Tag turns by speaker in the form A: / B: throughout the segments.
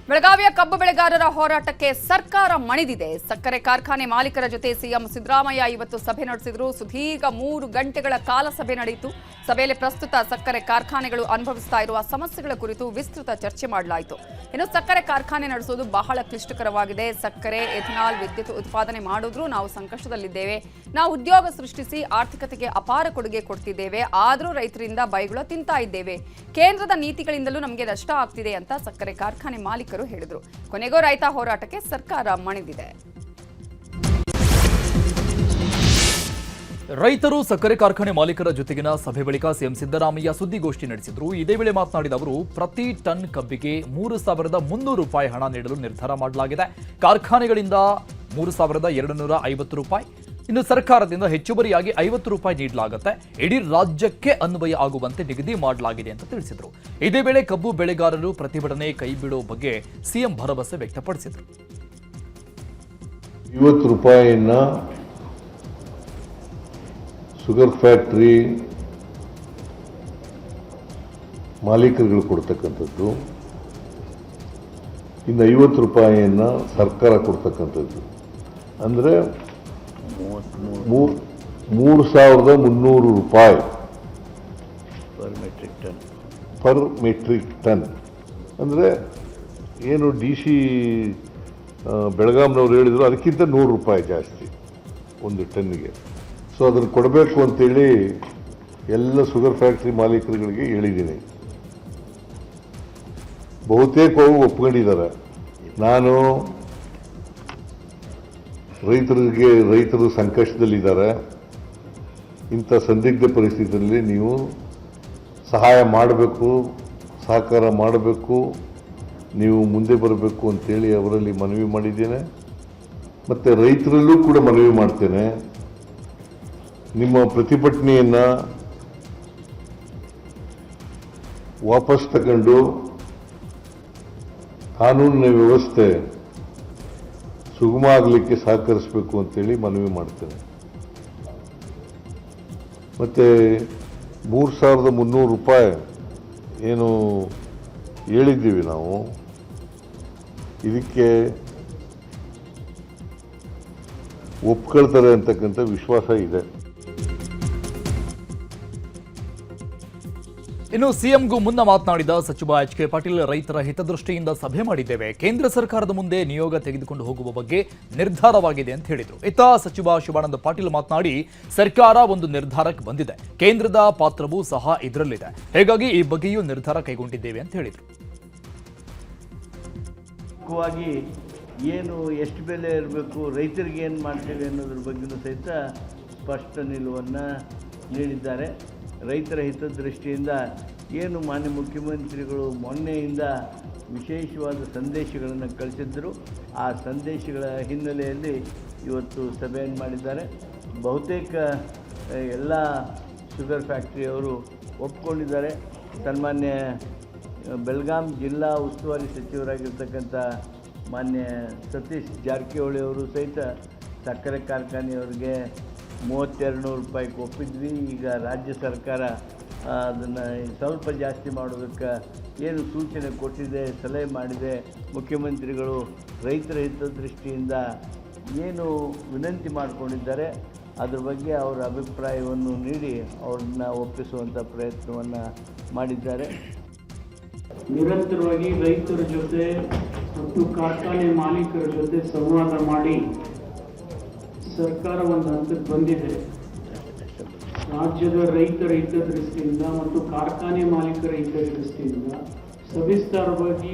A: ಬೆಳಗಾವಿಯ ಕಬ್ಬು ಬೆಳೆಗಾರರ ಹೋರಾಟಕ್ಕೆ ಸರ್ಕಾರ ಮಣಿದಿದೆ. ಸಕ್ಕರೆ ಕಾರ್ಖಾನೆ ಮಾಲೀಕರ ಜೊತೆ ಸಿಎಂ ಸಿದ್ದರಾಮಯ್ಯ ಇವತ್ತು ಸಭೆ ನಡೆಸಿದರು. ಸುದೀರ್ಘ 3 ಗಂಟೆಗಳ ಕಾಲ ಸಭೆ ನಡೆಯಿತು. ಸಭೆಯಲ್ಲಿ ಪ್ರಸ್ತುತ ಸಕ್ಕರೆ ಕಾರ್ಖಾನೆಗಳು ಅನುಭವಿಸ್ತಾ ಇರುವ ಸಮಸ್ಯೆಗಳ ಕುರಿತು ವಿಸ್ತೃತ ಚರ್ಚೆ ಮಾಡಲಾಯಿತು. ಇನ್ನು ಸಕ್ಕರೆ ಕಾರ್ಖಾನೆ ನಡೆಸೋದು ಬಹಳ ಕ್ಲಿಷ್ಟಕರವಾಗಿದೆ. ಸಕ್ಕರೆ, ಎಥನಾಲ್, ವಿದ್ಯುತ್ ಉತ್ಪಾದನೆ ಮಾಡಿದ್ರೂ ನಾವು ಸಂಕಷ್ಟದಲ್ಲಿದ್ದೇವೆ. ನಾವು ಉದ್ಯೋಗ ಸೃಷ್ಟಿಸಿ ಆರ್ಥಿಕತೆಗೆ ಅಪಾರ ಕೊಡುಗೆ ಕೊಡ್ತಿದ್ದೇವೆ. ಆದರೂ ರೈತರಿಂದ ಬೈಗುಳ ತಿಂತಾ ಇದ್ದೇವೆ. ಕೇಂದ್ರದ ನೀತಿಗಳಿಂದಲೂ ನಮಗೆ ನಷ್ಟ ಆಗ್ತಿದೆ ಅಂತ ಸಕ್ಕರೆ ಕಾರ್ಖಾನೆ ಮಾಲೀಕರು ಹೇಳಿದರು. ಕೊನೆಗೂ ರೈತ ಹೋರಾಟಕ್ಕೆ ಸರ್ಕಾರ ಮಣಿದಿದೆ.
B: ರೈತರು ಸಕ್ಕರೆ ಕಾರ್ಖಾನೆ ಮಾಲೀಕರ ಜೊತೆಗಿನ ಸಭೆ ಬಳಿಕ ಸಿಎಂ ಸಿದ್ದರಾಮಯ್ಯ ಸುದ್ದಿಗೋಷ್ಠಿ ನಡೆಸಿದರು. ಇದೇ ವೇಳೆ ಮಾತನಾಡಿದ ಅವರು, ಪ್ರತಿ ಟನ್ ಕಬ್ಬಿಗೆ 3,300 ರೂಪಾಯಿ ಹಣ ನೀಡಲು ನಿರ್ಧಾರ ಮಾಡಲಾಗಿದೆ. ಕಾರ್ಖಾನೆಗಳಿಂದ 3,250 ರೂಪಾಯಿ, ಇನ್ನು ಸರ್ಕಾರದಿಂದ ಹೆಚ್ಚುವರಿಯಾಗಿ 50 ರೂಪಾಯಿ ನೀಡಲಾಗುತ್ತೆ. ಇಡೀ ರಾಜ್ಯಕ್ಕೆ ಅನ್ವಯ ಆಗುವಂತೆ ನಿಗದಿ ಮಾಡಲಾಗಿದೆ ಅಂತ ತಿಳಿಸಿದರು. ಇದೇ ವೇಳೆ ಕಬ್ಬು ಬೆಳೆಗಾರರು ಪ್ರತಿಭಟನೆ ಕೈಬಿಡುವ ಬಗ್ಗೆ ಸಿಎಂ ಭರವಸೆ ವ್ಯಕ್ತಪಡಿಸಿದರು.
C: 50 ರೂಪಾಯಿಯನ್ನ ಶುಗರ್ ಫ್ಯಾಕ್ಟರಿ ಮಾಲೀಕರುಗಳು ಕೊಡ್ತಕ್ಕಂಥದ್ದು, ಇನ್ನು 50 ರೂಪಾಯಿಯನ್ನ ಸರ್ಕಾರ ಕೊಡ್ತಕ್ಕಂಥದ್ದು. ಅಂದರೆ 3,300 ರೂಪಾಯಿ ಪರ್ ಮೆಟ್ರಿಕ್ ಟನ್. ಅಂದರೆ ಏನು DC ಬೆಳಗಾಂನವ್ರು ಹೇಳಿದ್ರು, ಅದಕ್ಕಿಂತ 100 ರೂಪಾಯಿ ಜಾಸ್ತಿ ಒಂದು ಟನ್ನಿಗೆ. ಸೊ ಅದನ್ನು ಕೊಡಬೇಕು ಅಂತೇಳಿ ಎಲ್ಲ ಶುಗರ್ ಫ್ಯಾಕ್ಟ್ರಿ ಮಾಲೀಕರುಗಳಿಗೆ ಹೇಳಿದ್ದೀನಿ. ಬಹುತೇಕವು ಒಪ್ಕೊಂಡಿದ್ದಾರೆ. ನಾನು ರೈತರು ಸಂಕಷ್ಟದಲ್ಲಿದ್ದಾರೆ, ಇಂಥ ಸಂದಿಗ್ಧ ಪರಿಸ್ಥಿತಿಯಲ್ಲಿ ನೀವು ಸಹಾಯ ಮಾಡಬೇಕು, ಸಹಕಾರ ಮಾಡಬೇಕು, ನೀವು ಮುಂದೆ ಬರಬೇಕು ಅಂತೇಳಿ ಅವರಲ್ಲಿ ಮನವಿ ಮಾಡಿದ್ದೇನೆ. ಮತ್ತು ರೈತರಲ್ಲೂ ಕೂಡ ಮನವಿ ಮಾಡ್ತೇನೆ, ನಿಮ್ಮ ಪ್ರತಿಭಟನೆಯನ್ನು ವಾಪಸ್ ತಗೊಂಡು ಕಾನೂನಿನ ವ್ಯವಸ್ಥೆ ಸುಗಮ ಆಗಲಿಕ್ಕೆ ಸಹಕರಿಸಬೇಕು ಅಂತೇಳಿ ಮನವಿ ಮಾಡ್ತೇನೆ. ಮತ್ತು 3,300 ರೂಪಾಯಿ ಏನು ಹೇಳಿದ್ದೀವಿ ನಾವು, ಇದಕ್ಕೆ ಒಪ್ಕೊಳ್ತಾರೆ ಅಂತಕ್ಕಂಥ ವಿಶ್ವಾಸ ಇದೆ.
B: ಇನ್ನು ಸಿಎಂಗೂ ಮುನ್ನ ಮಾತನಾಡಿದ ಸಚಿವ ಎಚ್ ಕೆ ಪಾಟೀಲ್, ರೈತರ ಹಿತದೃಷ್ಟಿಯಿಂದ ಸಭೆ ಮಾಡಿದ್ದೇವೆ. ಕೇಂದ್ರ ಸರ್ಕಾರದ ಮುಂದೆ ನಿಯೋಗ ತೆಗೆದುಕೊಂಡು ಹೋಗುವ ಬಗ್ಗೆ ನಿರ್ಧಾರವಾಗಿದೆ ಅಂತ ಹೇಳಿದರು. ಇತ್ತ ಸಚಿವ ಶಿವಾನಂದ ಪಾಟೀಲ್ ಮಾತನಾಡಿ, ಸರ್ಕಾರ ಒಂದು ನಿರ್ಧಾರಕ್ಕೆ ಬಂದಿದೆ, ಕೇಂದ್ರದ ಪಾತ್ರವೂ ಸಹ ಇದರಲ್ಲಿದೆ, ಹೀಗಾಗಿ ಈ ಬಗ್ಗೆಯೂ ನಿರ್ಧಾರ ಕೈಗೊಂಡಿದ್ದೇವೆ ಅಂತ ಹೇಳಿದರು.
D: ಏನು ಎಷ್ಟು ಬೆಲೆ ಇರಬೇಕು, ರೈತರಿಗೆ ಏನು ಮಾಡ್ತೇವೆ ಅನ್ನೋದ್ರ ಬಗ್ಗೆಯೂ ಸಹಿತ ಸ್ಪಷ್ಟ ನಿಲುವನ್ನು ನೀಡಿದ್ದಾರೆ. ರೈತರ ಹಿತದೃಷ್ಟಿಯಿಂದ ಏನು ಮಾನ್ಯ ಮುಖ್ಯಮಂತ್ರಿಗಳು ಮೊನ್ನೆಯಿಂದ ವಿಶೇಷವಾದ ಸಂದೇಶಗಳನ್ನು ಕಳಿಸಿದ್ದರು, ಆ ಸಂದೇಶಗಳ ಹಿನ್ನೆಲೆಯಲ್ಲಿ ಇವತ್ತು ಸಭೆಯನ್ನು ಮಾಡಿದ್ದಾರೆ. ಬಹುತೇಕ ಎಲ್ಲ ಶುಗರ್ ಫ್ಯಾಕ್ಟ್ರಿಯವರು ಒಪ್ಕೊಂಡಿದ್ದಾರೆ. ಸನ್ಮಾನ್ಯ ಬೆಳಗಾಂ ಜಿಲ್ಲಾ ಉಸ್ತುವಾರಿ ಸಚಿವರಾಗಿರ್ತಕ್ಕಂಥ ಮಾನ್ಯ ಸತೀಶ್ ಜಾರಕಿಹೊಳಿ ಅವರು ಸಹಿತ ಸಕ್ಕರೆ ಕಾರ್ಖಾನೆಯವರಿಗೆ 3,200 ರೂಪಾಯಿಗೆ ಒಪ್ಪಿದ್ವಿ. ಈಗ ರಾಜ್ಯ ಸರ್ಕಾರ ಅದನ್ನು ಸ್ವಲ್ಪ ಜಾಸ್ತಿ ಮಾಡೋದಕ್ಕೆ ಏನು ಸೂಚನೆ ಕೊಟ್ಟಿದೆ, ಸಲಹೆ ಮಾಡಿದೆ, ಮುಖ್ಯಮಂತ್ರಿಗಳು ರೈತರ ಹಿತದೃಷ್ಟಿಯಿಂದ ಏನು ವಿನಂತಿ ಮಾಡಿಕೊಂಡಿದ್ದಾರೆ ಅದ್ರ ಬಗ್ಗೆ ಅವರ ಅಭಿಪ್ರಾಯವನ್ನು ನೀಡಿ ಅವ್ರನ್ನ ಒಪ್ಪಿಸುವಂಥ ಪ್ರಯತ್ನವನ್ನು ಮಾಡಿದ್ದಾರೆ.
E: ನಿರಂತರವಾಗಿ ರೈತರ ಜೊತೆ ಮತ್ತು ಕಾರ್ಖಾನೆ ಮಾಲೀಕರ ಜೊತೆ ಸಂವಾದ ಮಾಡಿ ಸರ್ಕಾರ ಒಂದು ಹಂತಕ್ಕೆ ಬಂದಿದೆ. ರಾಜ್ಯದ ರೈತರ ಹಿತದೃಷ್ಟಿಯಿಂದ ಮತ್ತು ಕಾರ್ಖಾನೆ ಮಾಲೀಕರ ಹಿತದೃಷ್ಟಿಯಿಂದ ಸವಿಸ್ತಾರವಾಗಿ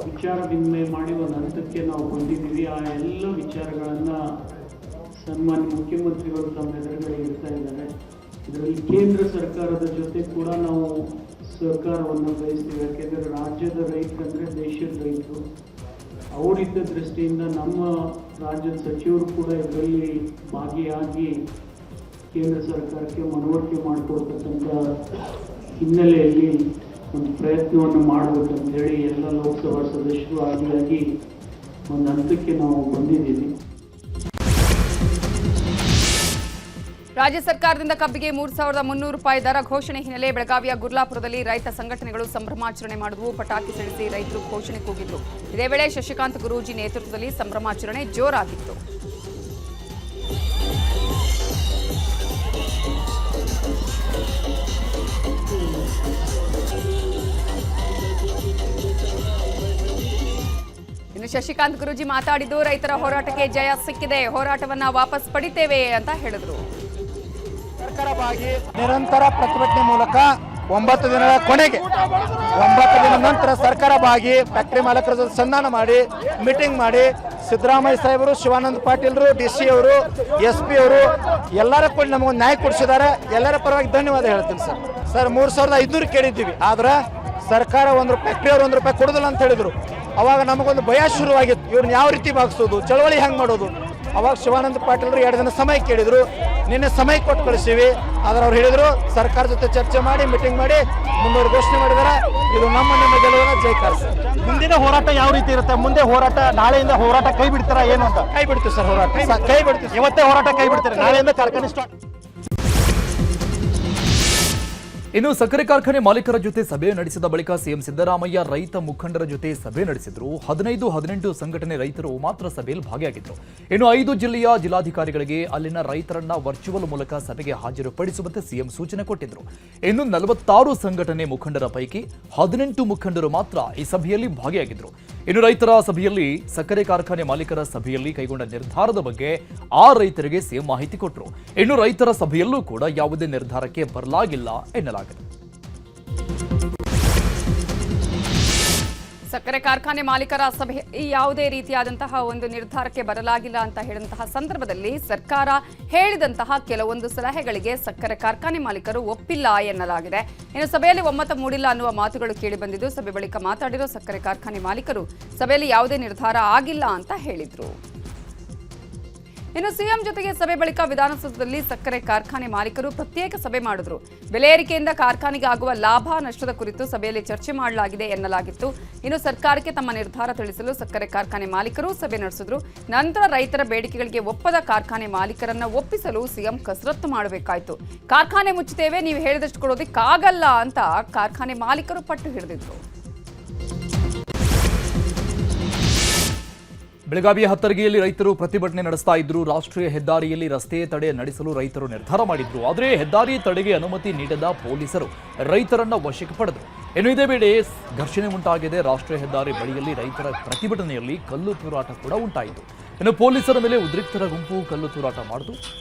E: ವಿಚಾರ ವಿನಿಮಯ ಮಾಡಿ ಒಂದು ಹಂತಕ್ಕೆ ನಾವು ಬಂದಿದ್ದೀವಿ. ಆ ಎಲ್ಲ ವಿಚಾರಗಳನ್ನು ಸನ್ಮಾನ್ಯ ಮುಖ್ಯಮಂತ್ರಿಗಳು ತಮ್ಮ ಎದುರುಗಡೆ ಇರ್ತಾ ಇದ್ದಾರೆ. ಇದರಲ್ಲಿ ಕೇಂದ್ರ ಸರ್ಕಾರದ ಜೊತೆ ಕೂಡ ನಾವು ಸಹಕಾರವನ್ನು ಬಯಸ್ತೀವಿ. ಯಾಕೆಂದರೆ ರಾಜ್ಯದ ರೈತರಂದರೆ ದೇಶದ ರೈತರು, ಅವರಿದ್ದ ದೃಷ್ಟಿಯಿಂದ ನಮ್ಮ ರಾಜ್ಯದ ಸಚಿವರು ಕೂಡ ಇದರಲ್ಲಿ ಭಾಗಿಯಾಗಿ ಕೇಂದ್ರ ಸರ್ಕಾರಕ್ಕೆ ಮನವರಿಕೆ ಮಾಡಿಕೊಡ್ತಕ್ಕಂಥ ಹಿನ್ನೆಲೆಯಲ್ಲಿ ಒಂದು ಪ್ರಯತ್ನವನ್ನು ಮಾಡಬೇಕಂತ ಹೇಳಿ ಎಲ್ಲ ಲೋಕಸಭಾ ಸದಸ್ಯರು ಆದಿಯಾಗಿ ಒಂದು ಹಂತಕ್ಕೆ ನಾವು ಬಂದಿದ್ದೀವಿ.
A: ರಾಜ್ಯ ಸರ್ಕಾರದಿಂದ ಕಬ್ಬಿಗೆ 3,300 ರೂಪಾಯಿ ದರ ಘೋಷಣೆ ಹಿನ್ನೆಲೆ ಬೆಳಗಾವಿಯ ಗುರ್ಲಾಪುರದಲ್ಲಿ ರೈತ ಸಂಘಟನೆಗಳು ಸಂಭ್ರಮಾಚರಣೆ ಮಾಡಿದವು. ಪಟಾಕಿ ಸಿಡಿಸಿ ರೈತರು ಘೋಷಣೆ ಕೂಗಿದ್ರು. ಇದೇ ವೇಳೆ ಶಶಿಕಾಂತ್ ಗುರೂಜಿ ನೇತೃತ್ವದಲ್ಲಿ ಸಂಭ್ರಮಾಚರಣೆ ಜೋರಾಗಿತ್ತು. ಇನ್ನು ಶಶಿಕಾಂತ್ ಗುರೂಜಿ ಮಾತಾಡಿದ್ದು ರೈತರ ಹೋರಾಟಕ್ಕೆ ಜಯ ಸಿಕ್ಕಿದೆ, ಹೋರಾಟವನ್ನ ವಾಪಸ್ ಪಡಿತೇವೆ ಅಂತ ಹೇಳಿದ್ರು.
F: ಸರ್ಕಾರವಾಗಿ ನಿರಂತರ ಪ್ರತಿಭಟನೆ ಮೂಲಕ 9 ದಿನಗಳ ಕೊನೆಗೆ 9 ದಿನದ ನಂತರ ಸರ್ಕಾರವಾಗಿ ಫ್ಯಾಕ್ಟರಿ ಮಾಲಕರ ಜೊತೆ ಸಂಧಾನ ಮಾಡಿ ಮೀಟಿಂಗ್ ಮಾಡಿ ಸಿದ್ದರಾಮಯ್ಯ ಸಾಹೇಬರು, ಶಿವಾನಂದ ಪಾಟೀಲ್ರು, DC ಅವರು, SP ಅವರು ಎಲ್ಲರ ಕೂಡ ನಮಗೊಂದು ನ್ಯಾಯ ಕೊಡಿಸಿದ್ದಾರೆ. ಎಲ್ಲರ ಪರವಾಗಿ ಧನ್ಯವಾದ ಹೇಳ್ತೀನಿ ಸರ್. 3,500 ಕೇಳಿದ್ದೀವಿ, ಆದ್ರೆ ಸರ್ಕಾರ ಫ್ಯಾಕ್ಟ್ರಿಯವರು 1 ರೂಪಾಯಿ ಕೊಡೋದಿಲ್ಲ ಅಂತ ಹೇಳಿದ್ರು. ಅವಾಗ ನಮಗೊಂದು ಭಯ ಶುರುವಾಗಿತ್ತು, ಇವ್ರನ್ನ ಯಾವ ರೀತಿ ಭಾಗಿಸೋದು, ಚಳವಳಿ ಹೆಂಗೆ ಮಾಡೋದು. ಅವಾಗ ಶಿವಾನಂದ ಪಾಟೀಲ್ರು 2 ದಿನ ಸಮಯ ಕೇಳಿದ್ರು. ನಿನ್ನೆ ಸಮಯ ಕೊಟ್ಟು ಕಳಿಸಿವಿ. ಆದ್ರೆ ಅವ್ರು ಹೇಳಿದ್ರು ಸರ್ಕಾರ ಜೊತೆ ಚರ್ಚೆ ಮಾಡಿ ಮೀಟಿಂಗ್ ಮಾಡಿ ಮುಂದೂರು ಘೋಷಣೆ ಮಾಡಿದಾರೆ. ಇದು ನಮ್ಮ ಗೆಲುವಿನ ಜೈಕಾರ ಸರ್.
G: ಮುಂದಿನ ಹೋರಾಟ ಯಾವ ರೀತಿ ಇರುತ್ತೆ? ಮುಂದೆ ಹೋರಾಟ ನಾಳೆಯಿಂದ ಹೋರಾಟ ಕೈ ಬಿಡ್ತಾರಾ ಏನು ಅಂತ?
F: ಕೈ ಬಿಡ್ತೀವಿ ಸರ್, ಹೋರಾಟ ಕೈ ಬಿಡ್ತೀವಿ.
G: ಇವತ್ತೇ ಹೋರಾಟ ಕೈ ಬಿಡ್ತಾರೆ, ನಾಳೆಯಿಂದ ಕಾರ್ಖಾನೆ ಸ್ಟಾರ್ಟ್.
B: ಇನ್ನು ಸಕ್ಕರೆ ಕಾರ್ಖಾನೆ ಮಾಲೀಕರ ಜೊತೆ ಸಭೆ ನಡೆಸಿದ ಬಳಿಕ ಸಿಎಂ ಸಿದ್ದರಾಮಯ್ಯ ರೈತ ಮುಖಂಡರ ಜೊತೆ ಸಭೆ ನಡೆಸಿದ್ರು. 15-18 ಸಂಘಟನೆ ರೈತರು ಮಾತ್ರ ಸಭೆಯಲ್ಲಿ ಭಾಗಿಯಾಗಿದ್ರು. ಇನ್ನು 5 ಜಿಲ್ಲೆಯ ಜಿಲ್ಲಾಧಿಕಾರಿಗಳಿಗೆ ಅಲ್ಲಿನ ರೈತರನ್ನ ವರ್ಚುವಲ್ ಮೂಲಕ ಸಭೆಗೆ ಹಾಜರುಪಡಿಸುವಂತೆ ಸಿಎಂ ಸೂಚನೆ ಕೊಟ್ಟಿದ್ರು. ಇನ್ನು 46 ಸಂಘಟನೆ ಮುಖಂಡರ ಪೈಕಿ 18 ಮುಖಂಡರು ಮಾತ್ರ ಈ ಸಭೆಯಲ್ಲಿ ಭಾಗಿಯಾಗಿದ್ರು. ಇನ್ನು ರೈತರ ಸಭೆಯಲ್ಲಿ ಸಕ್ಕರೆ ಕಾರ್ಖಾನೆ ಮಾಲೀಕರ ಸಭೆಯಲ್ಲಿ ಕೈಗೊಂಡ ನಿರ್ಧಾರದ ಬಗ್ಗೆ ಆ ರೈತರಿಗೆ ಸಿಎಂ ಮಾಹಿತಿ ಕೊಟ್ಟರು. ಇನ್ನು ರೈತರ ಸಭೆಯಲ್ಲೂ ಕೂಡ ಯಾವುದೇ ನಿರ್ಧಾರಕ್ಕೆ ಬರಲಾಗಿಲ್ಲ ಎನ್ನಲಾಗಿದೆ.
A: ಸಕ್ಕರೆ ಕಾರ್ಖಾನೆ ಮಾಲೀಕರ ಸಭೆಯಲ್ಲಿ ಯಾವುದೇ ರೀತಿಯಾದಂತಹ ಒಂದು ನಿರ್ಧಾರಕ್ಕೆ ಬರಲಾಗಿಲ್ಲ ಅಂತ ಹೇಳಿದಂತಹ ಸಂದರ್ಭದಲ್ಲಿ ಸರ್ಕಾರ ಹೇಳಿದಂತಹ ಕೆಲವೊಂದು ಸಲಹೆಗಳಿಗೆ ಸಕ್ಕರೆ ಕಾರ್ಖಾನೆ ಮಾಲೀಕರು ಒಪ್ಪಿಲ್ಲ ಎನ್ನಲಾಗಿದೆ. ಇನ್ನು ಸಭೆಯಲ್ಲಿ ಒಮ್ಮತ ಮೂಡಿಲ್ಲ ಅನ್ನುವ ಮಾತುಗಳು ಕೇಳಿಬಂದಿದ್ದು, ಸಭೆ ಬಳಿಕ ಮಾತಾಡಿರೋ ಸಕ್ಕರೆ ಕಾರ್ಖಾನೆ ಮಾಲೀಕರು ಸಭೆಯಲ್ಲಿ ಯಾವುದೇ ನಿರ್ಧಾರ ಆಗಿಲ್ಲ ಅಂತ ಹೇಳಿದ್ರು. ಇನ್ನು ಸಿಎಂ ಜೊತೆಗೆ ಸಭೆ ಬಳಿಕ ವಿಧಾನಸೌಧದಲ್ಲಿ ಸಕ್ಕರೆ ಕಾರ್ಖಾನೆ ಮಾಲೀಕರು ಪ್ರತ್ಯೇಕ ಸಭೆ ಮಾಡಿದ್ರು. ಬೆಲೆ ಏರಿಕೆಯಿಂದ ಕಾರ್ಖಾನೆಗೆ ಆಗುವ ಲಾಭ ನಷ್ಟದ ಕುರಿತು ಸಭೆಯಲ್ಲಿ ಚರ್ಚೆ ಮಾಡಲಾಗಿದೆ ಎನ್ನಲಾಗಿತ್ತು. ಇನ್ನು ಸರ್ಕಾರಕ್ಕೆ ತಮ್ಮ ನಿರ್ಧಾರ ತಿಳಿಸಲು ಸಕ್ಕರೆ ಕಾರ್ಖಾನೆ ಮಾಲೀಕರು ಸಭೆ ನಡೆಸಿದ್ರು. ನಂತರ ರೈತರ ಬೇಡಿಕೆಗಳಿಗೆ ಒಪ್ಪದ ಕಾರ್ಖಾನೆ ಮಾಲೀಕರನ್ನ ಒಪ್ಪಿಸಲು ಸಿಎಂ ಕಸರತ್ತು ಮಾಡಬೇಕಾಯಿತು. ಕಾರ್ಖಾನೆ ಮುಚ್ಚುತ್ತೇವೆ, ನೀವು ಹೇಳಿದಷ್ಟು ಕೊಡೋದಕ್ಕಾಗಲ್ಲ ಅಂತ ಕಾರ್ಖಾನೆ ಮಾಲೀಕರು ಪಟ್ಟು ಹಿಡಿದಿದ್ರು.
B: ಬೆಳಗಾವಿಯ ಹತ್ತರಗಿಯಲ್ಲಿ ರೈತರು ಪ್ರತಿಭಟನೆ ನಡೆಸ್ತಾ ಇದ್ರು. ರಾಷ್ಟ್ರೀಯ ಹೆದ್ದಾರಿಯಲ್ಲಿ ರಸ್ತೆ ತಡೆ ನಡೆಸಲು ರೈತರು ನಿರ್ಧಾರ ಮಾಡಿದ್ರು. ಆದರೆ ಹೆದ್ದಾರಿ ತಡೆಗೆ ಅನುಮತಿ ನೀಡದ ಪೊಲೀಸರು ರೈತರನ್ನ ವಶಕ್ಕೆ ಪಡೆದರು. ಇನ್ನು ಇದೇ ವೇಳೆ ಘರ್ಷಣೆ ಉಂಟಾಗಿದೆ. ರಾಷ್ಟ್ರೀಯ ಹೆದ್ದಾರಿ ಬಳಿಯಲ್ಲಿ ರೈತರ ಪ್ರತಿಭಟನೆಯಲ್ಲಿ ಕಲ್ಲು ತೂರಾಟ ಕೂಡ ಉಂಟಾಯಿತು. ಇನ್ನು ಪೊಲೀಸರ ಮೇಲೆ ಉದ್ರಿಕ್ತರ ಗುಂಪು ಕಲ್ಲು ತೂರಾಟ ಮಾಡಿತು.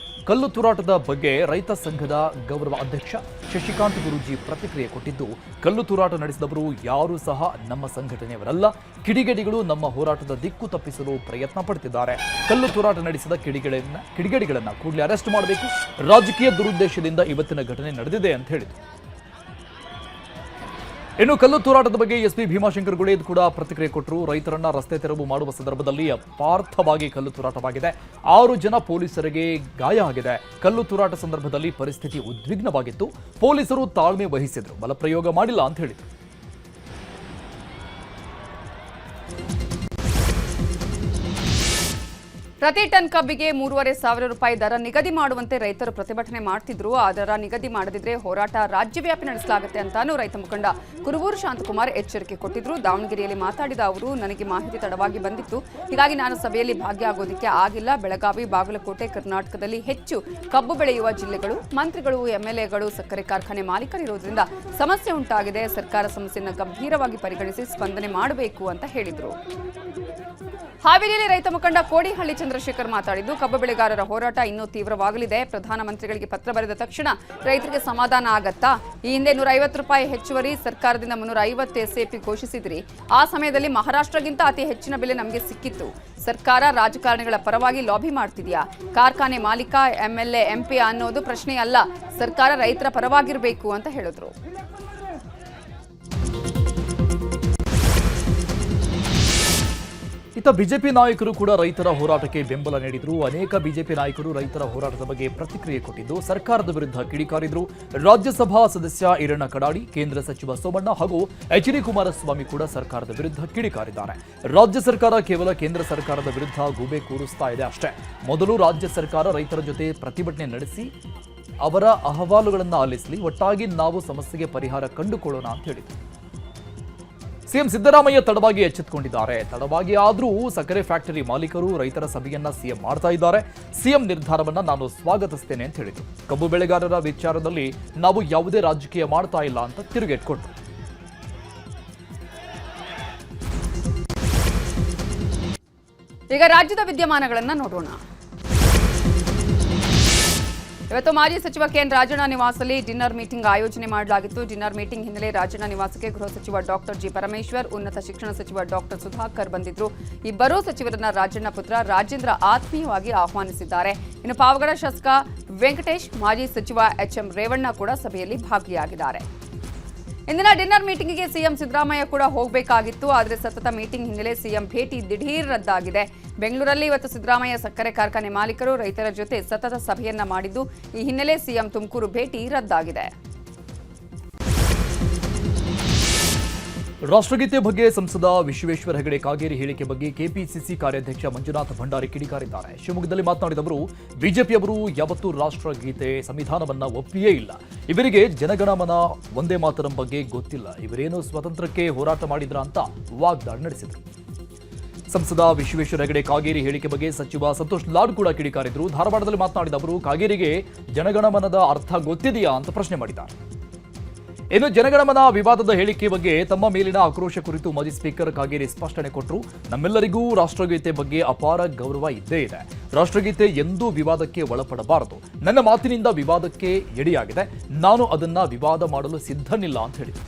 B: ಕಲ್ಲು ತೂರಾಟದ ಬಗ್ಗೆ ರೈತ ಸಂಘದ ಗೌರವ ಅಧ್ಯಕ್ಷ ಶಶಿಕಾಂತ್ ಗುರೂಜಿ ಪ್ರತಿಕ್ರಿಯೆ ಕೊಟ್ಟಿದ್ದು, ಕಲ್ಲು ತೂರಾಟ ನಡೆಸಿದವರು ಯಾರೂ ಸಹ ನಮ್ಮ ಸಂಘಟನೆಯವರಲ್ಲ. ಕಿಡಿಗೇಡಿಗಳು ನಮ್ಮ ಹೋರಾಟದ ದಿಕ್ಕು ತಪ್ಪಿಸಲು ಪ್ರಯತ್ನ ಪಡುತ್ತಿದ್ದಾರೆ. ಕಲ್ಲು ತೂರಾಟ ನಡೆಸಿದ ಕಿಡಿಗೇಡಿಗಳನ್ನ ಕೂಡಲೇ ಅರೆಸ್ಟ್ ಮಾಡಬೇಕು. ರಾಜಕೀಯ ದುರುದ್ದೇಶದಿಂದ ಇವತ್ತಿನ ಘಟನೆ ನಡೆದಿದೆ ಅಂತ ಹೇಳಿದರು. ಇನ್ನು ಕಲ್ಲು ತೂರಾಟದ ಬಗ್ಗೆ SP ಭೀಮಾಶಂಕರ್ ಗುಳೇದ್ ಕೂಡ ಪ್ರತಿಕ್ರಿಯೆ ಕೊಟ್ಟರು. ರೈತರನ್ನ ರಸ್ತೆ ತೆರವು ಮಾಡುವ ಸಂದರ್ಭದಲ್ಲಿ ಅಪಾರ್ಥವಾಗಿ ಕಲ್ಲು ತೂರಾಟವಾಗಿದೆ. 6 ಜನ ಪೊಲೀಸರಿಗೆ ಗಾಯ ಆಗಿದೆ. ಕಲ್ಲು ತೂರಾಟ ಸಂದರ್ಭದಲ್ಲಿ ಪರಿಸ್ಥಿತಿ ಉದ್ವಿಗ್ನವಾಗಿತ್ತು. ಪೊಲೀಸರು ತಾಳ್ಮೆ ವಹಿಸಿದ್ರು, ಬಲಪ್ರಯೋಗ ಮಾಡಿಲ್ಲ ಅಂತ ಹೇಳಿದರು.
A: ಪ್ರತಿ ಟನ್ ಕಬ್ಬಿಗೆ 3,500 ರೂಪಾಯಿ ದರ ನಿಗದಿ ಮಾಡುವಂತೆ ರೈತರು ಪ್ರತಿಭಟನೆ ಮಾಡ್ತಿದ್ರು. ಆ ದರ ನಿಗದಿ ಮಾಡದಿದ್ರೆ ಹೋರಾಟ ರಾಜ್ಯವ್ಯಾಪಿ ನಡೆಸಲಾಗುತ್ತೆ ಅಂತಾನೂ ರೈತ ಮುಖಂಡ ಕುರುಬೂರು ಶಾಂತಕುಮಾರ್ ಎಚ್ಚರಿಕೆ ಕೊಟ್ಟಿದ್ರು. ದಾವಣಗೆರೆಯಲ್ಲಿ ಮಾತಾಡಿದ ಅವರು, ನನಗೆ ಮಾಹಿತಿ ತಡವಾಗಿ ಬಂದಿತ್ತು, ಹೀಗಾಗಿ ನಾನು ಸಭೆಯಲ್ಲಿ ಭಾಗಿಯಾಗೋದಕ್ಕೆ ಆಗಿಲ್ಲ. ಬೆಳಗಾವಿ, ಬಾಗಲಕೋಟೆ, ಕರ್ನಾಟಕದಲ್ಲಿ ಹೆಚ್ಚು ಕಬ್ಬು ಬೆಳೆಯುವ ಜಿಲ್ಲೆಗಳು, ಮಂತ್ರಿಗಳು, MLAಗಳು ಸಕ್ಕರೆ ಕಾರ್ಖಾನೆ ಮಾಲೀಕರಿರುವುದರಿಂದ ಸಮಸ್ಯೆ ಉಂಟಾಗಿದೆ. ಸರ್ಕಾರ ಸಮಸ್ಯೆಯನ್ನು ಗಂಭೀರವಾಗಿ ಪರಿಗಣಿಸಿ ಸ್ಪಂದನೆ ಮಾಡಬೇಕು ಅಂತ ಹೇಳಿದರು. ಹಾವೇರಿಯಲ್ಲಿ ರೈತ ಮುಖಂಡ ಕೋಡಿಹಳ್ಳಿ ಚಂದ್ರಶೇಖರ್ ಮಾತಾಡಿದ್ದು, ಕಬ್ಬು ಬೆಳೆಗಾರರ ಹೋರಾಟ ಇನ್ನೂ ತೀವ್ರವಾಗಲಿದೆ. ಪ್ರಧಾನಮಂತ್ರಿಗಳಿಗೆ ಪತ್ರ ಬರೆದ ತಕ್ಷಣ ರೈತರಿಗೆ ಸಮಾಧಾನ ಆಗತ್ತಾ? ಈ ಹಿಂದೆ 150 ರೂಪಾಯಿ ಹೆಚ್ಚುವರಿ, ಸರ್ಕಾರದಿಂದ 350 SAP ಘೋಷಿಸಿದ್ರಿ. ಆ ಸಮಯದಲ್ಲಿ ಮಹಾರಾಷ್ಟ್ರಗಿಂತ ಅತಿ ಹೆಚ್ಚಿನ ಬೆಲೆ ನಮಗೆ ಸಿಕ್ಕಿತ್ತು. ಸರ್ಕಾರ ರಾಜಕಾರಣಿಗಳ ಪರವಾಗಿ ಲಾಬಿ ಮಾಡ್ತಿದ್ಯಾ? ಕಾರ್ಖಾನೆ ಮಾಲೀಕ, MLA, MP ಅನ್ನೋದು ಪ್ರಶ್ನೆ ಅಲ್ಲ. ಸರ್ಕಾರ ರೈತರ ಪರವಾಗಿರಬೇಕು ಅಂತ ಹೇಳಿದ್ರು.
B: ಇತ್ತ ಬಿಜೆಪಿ ನಾಯಕರು ಕೂಡ ರೈತರ ಹೋರಾಟಕ್ಕೆ ಬೆಂಬಲ ನೀಡಿದ್ರು. ಅನೇಕ ಬಿಜೆಪಿ ನಾಯಕರು ರೈತರ ಹೋರಾಟದ ಬಗ್ಗೆ ಪ್ರತಿಕ್ರಿಯೆ ಕೊಟ್ಟಿದ್ದು, ಸರ್ಕಾರದ ವಿರುದ್ಧ ಕಿಡಿಕಾರಿದ್ರು. ರಾಜ್ಯಸಭಾ ಸದಸ್ಯ ಈರಣ್ಣ ಕಡಾಡಿ, ಕೇಂದ್ರ ಸಚಿವ ಸೋಮಣ್ಣ ಹಾಗೂ HD ಕುಮಾರಸ್ವಾಮಿ ಕೂಡ ಸರ್ಕಾರದ ವಿರುದ್ಧ ಕಿಡಿಕಾರಿದ್ದಾರೆ. ರಾಜ್ಯ ಸರ್ಕಾರ ಕೇವಲ ಕೇಂದ್ರ ಸರ್ಕಾರದ ವಿರುದ್ಧ ಗೂಬೆ ಕೂರಿಸ್ತಾ ಇದೆ ಅಷ್ಟೇ. ಮೊದಲು ರಾಜ್ಯ ಸರ್ಕಾರ ರೈತರ ಜೊತೆ ಪ್ರತಿಭಟನೆ ನಡೆಸಿ ಅವರ ಅಹವಾಲುಗಳನ್ನು ಆಲಿಸಲಿ, ಒಟ್ಟಾಗಿ ನಾವು ಸಮಸ್ಯೆಗೆ ಪರಿಹಾರ ಕಂಡುಕೊಳ್ಳೋಣ ಅಂತ ಹೇಳಿದರು. ಸಿಎಂ ಸಿದ್ದರಾಮಯ್ಯ ತಡವಾಗಿ ಎಚ್ಚೆತ್ತುಕೊಂಡಿದ್ದಾರೆ. ತಡವಾಗಿ ಆದರೂ ಸಕ್ಕರೆ ಫ್ಯಾಕ್ಟರಿ ಮಾಲೀಕರು ರೈತರ ಸಭೆಯನ್ನ ಸಿಎಂ ಮಾಡ್ತಾ ಇದ್ದಾರೆ. ಸಿಎಂ ನಿರ್ಧಾರವನ್ನ ನಾನು ಸ್ವಾಗತಿಸ್ತೇನೆ ಅಂತ ಹೇಳಿದರು. ಕಬ್ಬು ಬೆಳೆಗಾರರ ವಿಚಾರದಲ್ಲಿ ನಾವು ಯಾವುದೇ ರಾಜಕೀಯ ಮಾಡ್ತಾ ಇಲ್ಲ ಅಂತ ತಿರುಗೇಟ್ಕೊಟ್ರು.
A: ಈಗ ರಾಜ್ಯದ ವಿದ್ಯಮಾನಗಳನ್ನು ನೋಡೋಣ. ಇವತ್ತು ಮಾಜಿ ಸಚಿವ ಕೆಎನ್ ರಾಜಣ್ಣ ನಿವಾಸದಲ್ಲಿ ಡಿನ್ನರ್ ಮೀಟಿಂಗ್ ಆಯೋಜನೆ ಮಾಡಲಾಗಿತ್ತು. ಡಿನ್ನರ್ ಮೀಟಿಂಗ್ ಹಿನ್ನೆಲೆ ರಾಜಣ್ಣ ನಿವಾಸಕ್ಕೆ ಗೃಹ ಸಚಿವ ಡಾಕ್ಟರ್ ಜಿ ಪರಮೇಶ್ವರ್, ಉನ್ನತ ಶಿಕ್ಷಣ ಸಚಿವ ಡಾಕ್ಟರ್ ಸುಧಾಕರ್ ಬಂದಿದ್ರು. ಇಬ್ಬರೂ ಸಚಿವರನ್ನ ರಾಜಣ್ಣ ಪುತ್ರ ರಾಜೇಂದ್ರ ಆತ್ಮೀಯವಾಗಿ ಆಹ್ವಾನಿಸಿದ್ದಾರೆ. ಇನ್ನು ಪಾವಗಡ ಶಾಸಕ ವೆಂಕಟೇಶ್, ಮಾಜಿ ಸಚಿವ ಎಚ್ಎಂ ರೇವಣ್ಣ ಕೂಡ ಸಭೆಯಲ್ಲಿ ಭಾಗಿಯಾಗಿದ್ದಾರೆ. ಇಂದಿನ ಡಿನ್ನರ್ ಮೀಟಿಂಗಿಗೆ ಸಿಎಂ ಸಿದ್ದರಾಮಯ್ಯ ಕೂಡ ಹೋಗಬೇಕಾಗಿತ್ತು. ಆದರೆ ಸತತ ಮೀಟಿಂಗ್ ಹಿನ್ನೆಲೆ ಸಿಎಂ ಭೇಟಿ ದಿಢೀರ್ ರದ್ದಾಗಿದೆ. ಬೆಂಗಳೂರಲ್ಲಿ ಇವತ್ತು ಸಿದ್ದರಾಮಯ್ಯ ಸಕ್ಕರೆ ಕಾರ್ಖಾನೆ ಮಾಲೀಕರು ರೈತರ ಜೊತೆ ಸತತ ಸಭೆಯನ್ನ ಮಾಡಿದ್ದು, ಈ ಹಿನ್ನೆಲೆ ಸಿಎಂ ತುಮಕೂರು ಭೇಟಿ ರದ್ದಾಗಿದೆ.
B: ರಾಷ್ಟ್ರಗೀತೆ ಬಗ್ಗೆ ಸಂಸದ ವಿಶ್ವೇಶ್ವರ ಹೆಗಡೆ ಕಾಗೇರಿ ಹೇಳಿಕೆ ಬಗ್ಗೆ ಕೆಪಿಸಿಸಿ ಕಾರ್ಯಾಧ್ಯಕ್ಷ ಮಂಜುನಾಥ ಭಂಡಾರಿ ಕಿಡಿಕಾರಿದ್ದಾರೆ. ಶಿವಮೊಗ್ಗದಲ್ಲಿ ಮಾತನಾಡಿದ ಅವರು, ಬಿಜೆಪಿಯವರು ಯಾವತ್ತೂ ರಾಷ್ಟ್ರಗೀತೆ ಸಂವಿಧಾನವನ್ನ ಒಪ್ಪಿಯೇ ಇಲ್ಲ. ಇವರಿಗೆ ಜನಗಣಮನ ವಂದೇ ಮಾತರಂ ಬಗ್ಗೆ ಗೊತ್ತಿಲ್ಲ. ಇವರೇನು ಸ್ವತಂತ್ರಕ್ಕೆ ಹೋರಾಟ ಮಾಡಿದ್ರ ಅಂತ ವಾಗ್ದಾಳಿ ನಡೆಸಿದರು. ಸಂಸದ ವಿಶ್ವೇಶ್ವರ ಹೆಗಡೆ ಕಾಗೇರಿ ಹೇಳಿಕೆ ಬಗ್ಗೆ ಸಚಿವ ಸಂತೋಷ್ ಲಾಡ್ ಕೂಡ ಕಿಡಿಕಾರಿದ್ರು. ಧಾರವಾಡದಲ್ಲಿ ಮಾತನಾಡಿದ ಅವರು, ಕಾಗೇರಿಗೆ ಜನಗಣಮನದ ಅರ್ಥ ಗೊತ್ತಿದೆಯಾ ಅಂತ ಪ್ರಶ್ನೆ ಮಾಡಿದ್ದಾರೆ. ಇನ್ನು ಜನಗಣಮನ ವಿವಾದದ ಹೇಳಿಕೆ ಬಗ್ಗೆ ತಮ್ಮ ಮೇಲಿನ ಆಕ್ರೋಶ ಕುರಿತು ಮಾಜಿ ಸ್ಪೀಕರ್ ಕಾಗೇರಿ ಸ್ಪಷ್ಟನೆ ಕೊಟ್ಟರು. ನಮ್ಮೆಲ್ಲರಿಗೂ ರಾಷ್ಟ್ರಗೀತೆ ಬಗ್ಗೆ ಅಪಾರ ಗೌರವ ಇದ್ದೇ ಇದೆ. ರಾಷ್ಟ್ರಗೀತೆ ಎಂದೂ ವಿವಾದಕ್ಕೆ ಒಳಪಡಬಾರದು. ನನ್ನ ಮಾತಿನಿಂದ ವಿವಾದಕ್ಕೆ ಎಡೆಯಾಗಿದೆ. ನಾನು ಅದನ್ನ ವಿವಾದ ಮಾಡಲು ಸಿದ್ಧನಿಲ್ಲ ಅಂತ ಹೇಳಿದರು.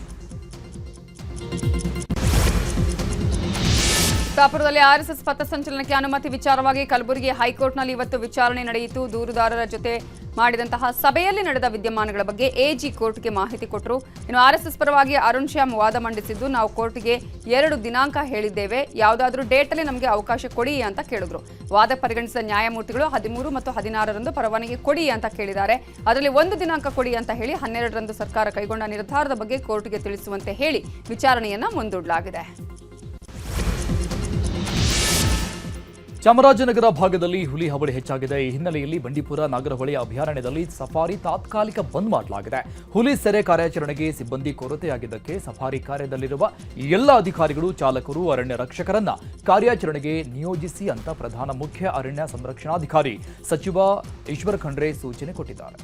A: ಸಿದ್ದಾಪುರದಲ್ಲಿ ಆರ್ಎಸ್ಎಸ್ ಪಥಸಂಚಲನಕ್ಕೆ ಅನುಮತಿ ವಿಚಾರವಾಗಿ ಕಲಬುರಗಿ ಹೈಕೋರ್ಟ್ನಲ್ಲಿ ಇವತ್ತು ವಿಚಾರಣೆ ನಡೆಯಿತು. ದೂರುದಾರರ ಜೊತೆ ಮಾಡಿದಂತಹ ಸಭೆಯಲ್ಲಿ ನಡೆದ ವಿದ್ಯಮಾನಗಳ ಬಗ್ಗೆ ಎಜಿ ಕೋರ್ಟ್ಗೆ ಮಾಹಿತಿ ಕೊಟ್ಟರು. ಇನ್ನು ಆರ್ಎಸ್ಎಸ್ ಪರವಾಗಿ ಅರುಣ್ ಶ್ಯಾಮ್ ವಾದ ಮಂಡಿಸಿದ್ದು, ನಾವು ಕೋರ್ಟ್ಗೆ 2 ದಿನಾಂಕ ಹೇಳಿದ್ದೇವೆ, ಯಾವುದಾದ್ರೂ ಡೇಟಲ್ಲಿ ನಮಗೆ ಅವಕಾಶ ಕೊಡಿ ಅಂತ ಕೇಳಿದ್ರು. ವಾದ ಪರಿಗಣಿಸಿದ ನ್ಯಾಯಮೂರ್ತಿಗಳು 13 ಮತ್ತು 16ರಂದು ಪರವಾನಗಿ ಕೊಡಿ ಅಂತ ಕೇಳಿದ್ದಾರೆ. ಅದರಲ್ಲಿ 1 ದಿನಾಂಕ ಕೊಡಿ ಅಂತ ಹೇಳಿ 12ರಂದು ಸರ್ಕಾರ ಕೈಗೊಂಡ ನಿರ್ಧಾರದ ಬಗ್ಗೆ ಕೋರ್ಟ್ಗೆ ತಿಳಿಸುವಂತೆ ಹೇಳಿ ವಿಚಾರಣೆಯನ್ನ ಮುಂದೂಡಲಾಗಿದೆ.
B: ಚಾಮರಾಜನಗರ ಭಾಗದಲ್ಲಿ ಹುಲಿ ಹಾವಳಿ ಹೆಚ್ಚಾಗಿದೆ. ಈ ಹಿನ್ನೆಲೆಯಲ್ಲಿ ಬಂಡೀಪುರ ನಾಗರಹೊಳೆ ಅಭಯಾರಣ್ಯದಲ್ಲಿ ಸಫಾರಿ ತಾತ್ಕಾಲಿಕ ಬಂದ್ ಮಾಡಲಾಗಿದೆ. ಹುಲಿ ಸೆರೆ ಕಾರ್ಯಾಚರಣೆಗೆ ಸಿಬ್ಬಂದಿ ಕೊರತೆಯಾಗಿದ್ದಕ್ಕೆ ಸಫಾರಿ ಕಾರ್ಯದಲ್ಲಿರುವ ಎಲ್ಲ ಅಧಿಕಾರಿಗಳು, ಚಾಲಕರು, ಅರಣ್ಯ ರಕ್ಷಕರನ್ನ ಕಾರ್ಯಾಚರಣೆಗೆ ನಿಯೋಜಿಸಿ ಅಂತ ಪ್ರಧಾನ ಮುಖ್ಯ ಅರಣ್ಯ ಸಂರಕ್ಷಣಾಧಿಕಾರಿ ಸಚಿವ ಈಶ್ವರ ಖಂಡ್ರೆ ಸೂಚನೆ ಕೊಟ್ಟಿದ್ದಾರೆ.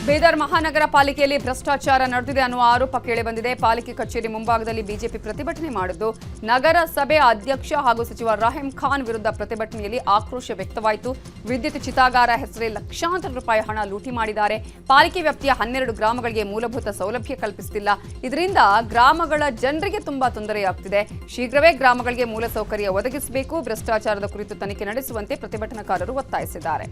A: ಬೀದರ್ ಮಹಾನಗರ ಪಾಲಿಕೆಯಲ್ಲಿ ಭ್ರಷ್ಟಾಚಾರ ನಡೆದಿದೆ ಅನ್ನುವ ಆರೋಪ ಕೇಳಿಬಂದಿದೆ. ಪಾಲಿಕೆ ಕಚೇರಿ ಮುಂಭಾಗದಲ್ಲಿ ಬಿಜೆಪಿ ಪ್ರತಿಭಟನೆ ಮಾಡಿದ್ದು, ನಗರಸಭೆ ಅಧ್ಯಕ್ಷ ಹಾಗೂ ಸಚಿವ ರಹೀಂ ಖಾನ್ ವಿರುದ್ಧ ಪ್ರತಿಭಟನೆಯಲ್ಲಿ ಆಕ್ರೋಶ ವ್ಯಕ್ತವಾಯಿತು. ವಿದ್ಯುತ್ ಚಿತಾಗಾರ ಹೆಸರೇ ಲಕ್ಷಾಂತರ ರೂಪಾಯಿ ಹಣ ಲೂಟಿ ಮಾಡಿದ್ದಾರೆ. ಪಾಲಿಕೆ ವ್ಯಾಪ್ತಿಯ 12 ಗ್ರಾಮಗಳಿಗೆ ಮೂಲಭೂತ ಸೌಲಭ್ಯ ಕಲ್ಪಿಸುತ್ತಿಲ್ಲ. ಇದರಿಂದ ಗ್ರಾಮಗಳ ಜನರಿಗೆ ತುಂಬಾ ತೊಂದರೆಯಾಗುತ್ತಿದೆ. ಶೀಘ್ರವೇ ಗ್ರಾಮಗಳಿಗೆ ಮೂಲಸೌಕರ್ಯ ಒದಗಿಸಬೇಕು. ಭ್ರಷ್ಟಾಚಾರದ ಕುರಿತು ತನಿಖೆ ನಡೆಸುವಂತೆ ಪ್ರತಿಭಟನಾಕಾರರು ಒತ್ತಾಯಿಸಿದ್ದಾರೆ.